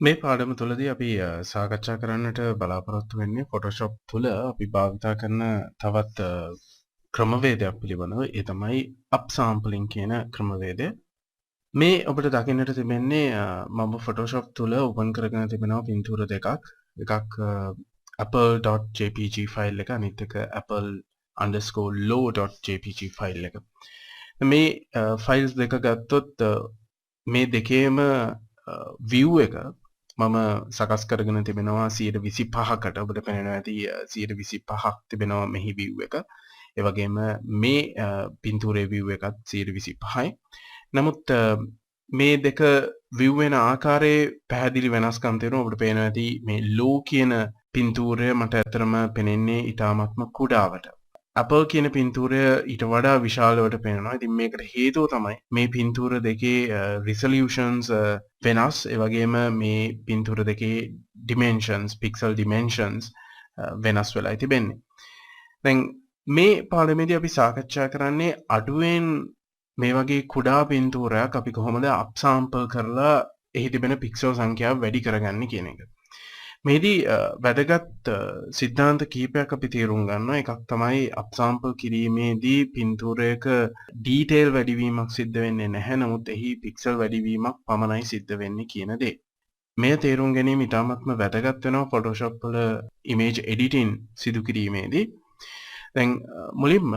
මේ පාඩම තුළදී අපි සාකච්ඡා කරන්නට බලාපොරොත්තු වෙන්නේ Photoshop තුළ අපි භාවිතා කරන තවත් ක්‍රමවේදයක් පිළිබඳව. ඒ තමයි upsampling කියන ක්‍රමවේදය. මේ ඔබට දකින්නට තිබෙන්නේ මම Photoshop තුළ open කරගෙන තිබෙනවා පින්තූර දෙකක්. එකක් apple.jpg ෆයිල් එක, අනිත් එක apple_law.jpg ෆයිල් එක. මේ ෆයිල්ස් දෙක ගත්තොත් මේ දෙකේම view එක මම සකස් කරගෙන තිබෙනවා 125කට. ඔබට පේනවා ඇති 125ක් තිබෙනවා මෙහි view එක. ඒ වගේම මේ පින්තූරයේ view එකත් 125යි. නමුත් මේ දෙක view වෙන ආකාරයේ පැහැදිලි වෙනස්කම් තියෙනවා. ඔබට පේනවා ඇති මේ low කියන පින්තූරය මට ඇත්තටම පෙනෙන්නේ ඊටාත්ම කුඩාවට. Apple කියන පින්තූරය ඊට වඩා විශාලවට පේනවා. ඉතින් මේකට හේතුව තමයි මේ පින්තූර දෙකේ resolutions වෙනස්. ඒ වගේම මේ පින්තූර දෙකේ dimensions, pixel dimensions වෙනස් වෙලා තිබෙන්නේ. දැන් මේ පාඩමේදී අපි සාකච්ඡා කරන්නේ අඩුවෙන් මේ වගේ කුඩා පින්තූරයක් අපි කොහොමද upsample කරලා එහි තිබෙන pixel සංඛ්‍යාව වැඩි කරගන්නේ කියන එක. මේදී වැදගත් සිද්ධාන්ත කීපයක් අපි තේරුම් ගන්නවා. එකක් තමයි upsample කිරීමේදී පින්තූරයක detail වැඩිවීමක් සිද්ධ වෙන්නේ නැහැ. නමුත් එහි pixel වැඩිවීමක් පමණයි සිද්ධ වෙන්නේ කියන දේ. මේ තේරුම් ගැනීම ඉතාමත්ම වැදගත් වෙනවා Photoshop වල image editing සිදු කිරීමේදී. දැන් මුලින්ම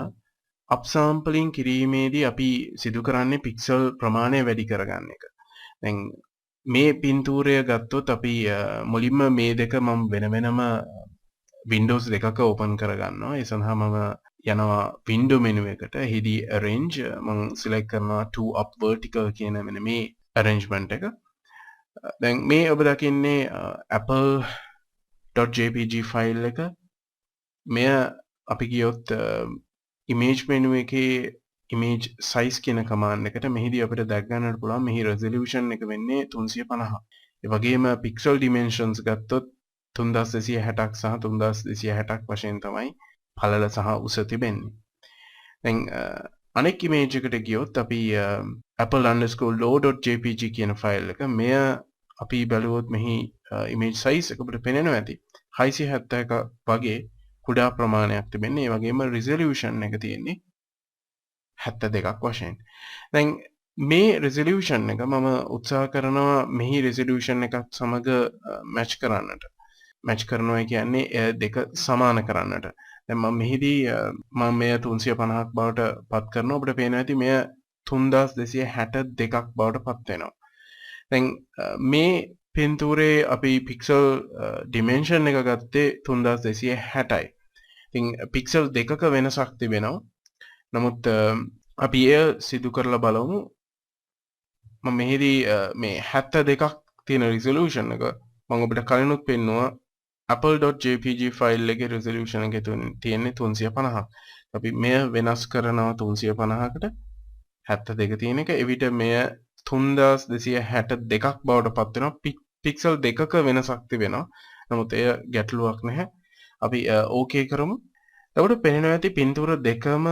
upsampling කිරීමේදී අපි සිදු කරන්නේ pixel ප්‍රමාණය වැඩි කරගන්න එක. දැන් මේ පින්තූරය ගත්තොත් අපි මුලින්ම මේ දෙක මම වෙන වෙනම Windows දෙකක open කරගන්නවා. ඒ සඳහා මම යනවා window menu එකට. එහිදී arrange මම select කරනවා to up vertical කියන මෙන්න මේ arrangement එක. දැන් මේ ඔබ දකින්නේ apple.jpg ෆයිල් එක. මෙය අපි ගියොත් image menu එකේ image size කියන command එකට මෙහිදී අපිට දැක් ගන්නට පුළුවන් මෙහි resolution එක වෙන්නේ 350. ඒ වගේම pixel dimensions ගත්තොත් 3260ක් සහ 3260ක් වශයෙන් තමයි පළල සහ උස තිබෙන්නේ. දැන් අනෙක් image එකට ගියොත් අපි apple_law.jpg කියන ෆයිල් එක මෙය අපි බලුවොත් මෙහි image size එක අපිට පේනවා ඇති 671 වගේ කුඩා ප්‍රමාණයක් තිබෙන්නේ. ඒ වගේම resolution එක තියෙන්නේ 72ක් වශයෙන්. දැන් මේ resolution එක මම උත්සාහ කරනවා මෙහි resolution එකත් සමග match කරන්නට. match කරනවා කියන්නේ දෙක සමාන කරන්නට. දැන් මම මෙහිදී මම මෙය 350ක් බවට පත් කරනවා. ඔබට පේනවා ඇති මෙය 3262ක් බවට පත් වෙනවා. දැන් මේ පින්තූරේ අපි pixel dimension එක ගත්තේ 3260යි. ඉතින් pixel දෙකක වෙනසක් තිබෙනවා. නමුත් අපි එය සිදු කරලා බලමු. මම මෙහිදී මේ 72ක් තියෙන resolution එක මම ඔබට කලිනුත් පෙන්නුවා apple.jpg ෆයිල් එකේ resolution එක තියෙන්නේ 350ක්. අපි මෙය වෙනස් කරනවා 350කට 72 තියෙන එක. එවිට මෙය 3262ක් බවට පත් වෙනවා. pixel දෙකක වෙනසක් තිබෙනවා. නමුත් එය ගැටලුවක් නැහැ. අපි okay කරමු. එතකොට පෙනෙනවා ඇති පින්තූර දෙකම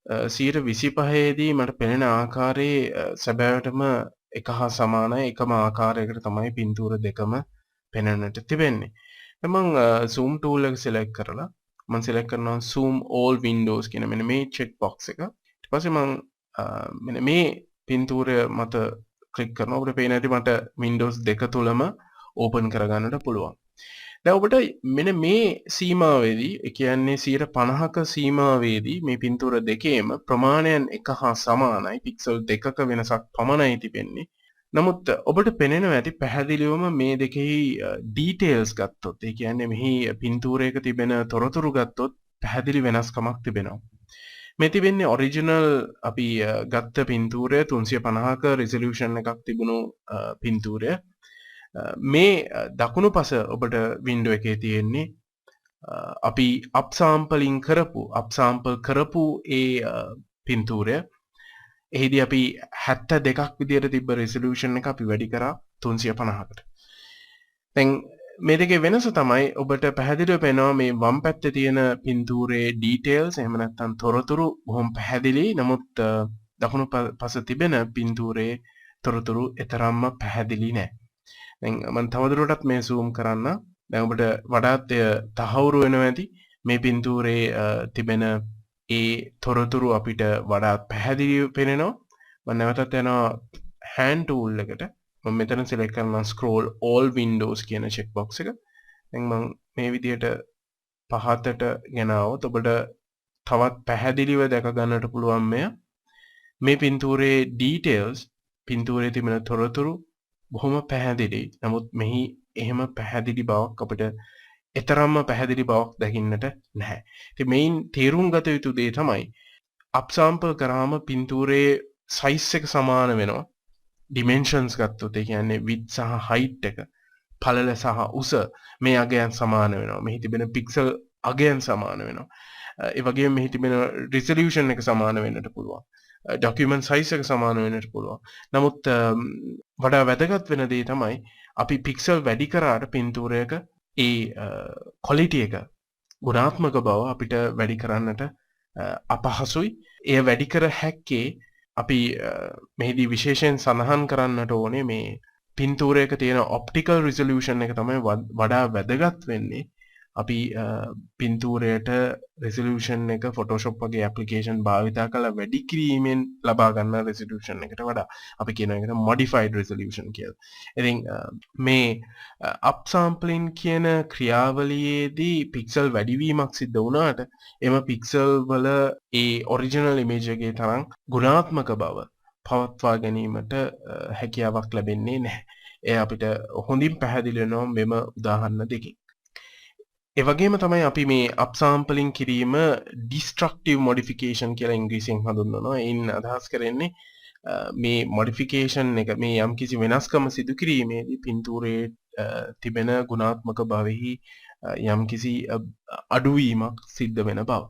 125දී මට පෙනෙන ආකාරයේ සැබෑවටම එක හා සමානයි. එකම ආකාරයකට තමයි පින්තූර දෙකම පෙනෙන්නට තිබෙන්නේ. දැන් මම zoom tool එක select කරලා මම select කරනවා zoom all windows කියන මෙන්න මේ check box එක. ඊට පස්සේ මම මෙන්න මේ පින්තූරය මත click කරනවා. ඔබට පේන ඇති මට windows දෙක තුලම open කරගන්නට පුළුවන්. දැන් ඔබට මෙන්න මේ සීමාවේදී ඒ කියන්නේ 150ක සීමාවේදී මේ පින්තූර දෙකේම ප්‍රමාණයන් එක හා සමානයි. පික්සල් දෙකක වෙනසක් පමණයි තිබෙන්නේ. නමුත් ඔබට පෙනෙනවා ඇති පැහැදිලිවම මේ දෙකෙහි details ගත්තොත් ඒ කියන්නේ මෙහි පින්තූරයක තිබෙන තොරතුරු ගත්තොත් පැහැදිලි වෙනස්කමක් තිබෙනවා. මේ තිබෙන්නේ ඔරිජිනල් අපි ගත්ත පින්තූරය 350ක resolution එකක් තිබුණු පින්තූරය. මේ දකුණු පස ඔබට වින්ඩෝ එකේ තියෙන්නේ අපි upsample කරපු ඒ පින්තූරය. එහිදී අපි 72ක් විදියට තිබ්බ resolution එක අපි වැඩි කරා 350කට. දැන් මේ දෙකේ වෙනස තමයි ඔබට පැහැදිලිව පේනවා මේ වම් පැත්තේ තියෙන පින්තූරයේ details එහෙම නැත්නම් තොරතුරු බොහොම පැහැදිලි. නමුත් දකුණු පස තිබෙන පින්තූරයේ තොරතුරු එතරම්ම පැහැදිලි නැහැ. දැන් මම තවදුරටත් මේ zoom කරන්න. දැන් ඔබට වඩාත් තහවුරු වෙනවා ඇති මේ පින්තූරේ තිබෙන ඒ තොරතුරු අපිට වඩාත් පැහැදිලිව පේනවා. මම නැවතත් යනවා hand tool එකට. මම මෙතන select කරනවා scroll all windows කියන check box එක. දැන් මම මේ විදිහට පහතට ගෙනාවොත් ඔබට තවත් පැහැදිලිව දැක ගන්නට පුළුවන් මේ පින්තූරේ details පින්තූරේ තිබෙන තොරතුරු බොහොම පැහැදිලි. නමුත් මෙහි එහෙම පැහැදිලි බවක් අපිට එතරම්ම පැහැදිලි බවක් දකින්නට නැහැ. ඉතින් මේන් තේරුම් ගත යුතු දේ තමයි අප්සැම්පල් කරාම පින්තූරේ size එක සමාන වෙනවා. dimensions ගත්තොත් ඒ කියන්නේ width සහ height එක පළල සහ උස මේ අගයන් සමාන වෙනවා. මෙහි තිබෙන pixel අගයන් සමාන වෙනවා. ඒ වගේම මෙහි තිබෙන resolution එක සමාන වෙන්නට පුළුවන්. document size එක සමාන වෙන්නට පුළුවන්. නමුත් වඩා වැදගත් වෙන දේ තමයි අපි pixel වැඩි කරාට පින්තූරයක ඒ quality එක ගුණාත්මක බව අපිට වැඩි කරන්නට අපහසුයි. එය වැඩි කර හැක්කේ අපි මෙහිදී විශේෂයෙන් සඳහන් කරන්නට ඕනේ මේ පින්තූරයක තියෙන optical resolution එක තමයි වඩා වැදගත් වෙන්නේ. අපි පින්තූරයට resolution එක Photoshop වගේ application භාවිතා කරලා වැඩි කිරීමෙන් ලබා ගන්න resolution එකට වඩා අපි කියන එකට modified resolution කියලා. ඉතින් මේ upsampling කියන ක්‍රියාවලියේදී pixel වැඩිවීමක් සිද්ධ වුණාට එම pixel වල ඒ original image එකේ තරම් ගුණාත්මක බව පවත්වා ගැනීමට හැකියාවක් ලැබෙන්නේ නැහැ. එය අපිට හොඳින් පැහැදිලි වෙනවා මෙම උදාහරණ දෙකෙන්. ඒ වගේම තමයි අපි මේ upsampling කිරීම destructive modification කියලා ඉංග්‍රීසියෙන් හඳුන්වනවා. එයින් අදහස් කරන්නේ මේ modification එක මේ යම්කිසි වෙනස්කම සිදු කිරීමේදී පින්තූරයේ තිබෙන ගුණාත්මක භාවෙහි යම්කිසි අඩුවීමක් සිද්ධ වෙන බව.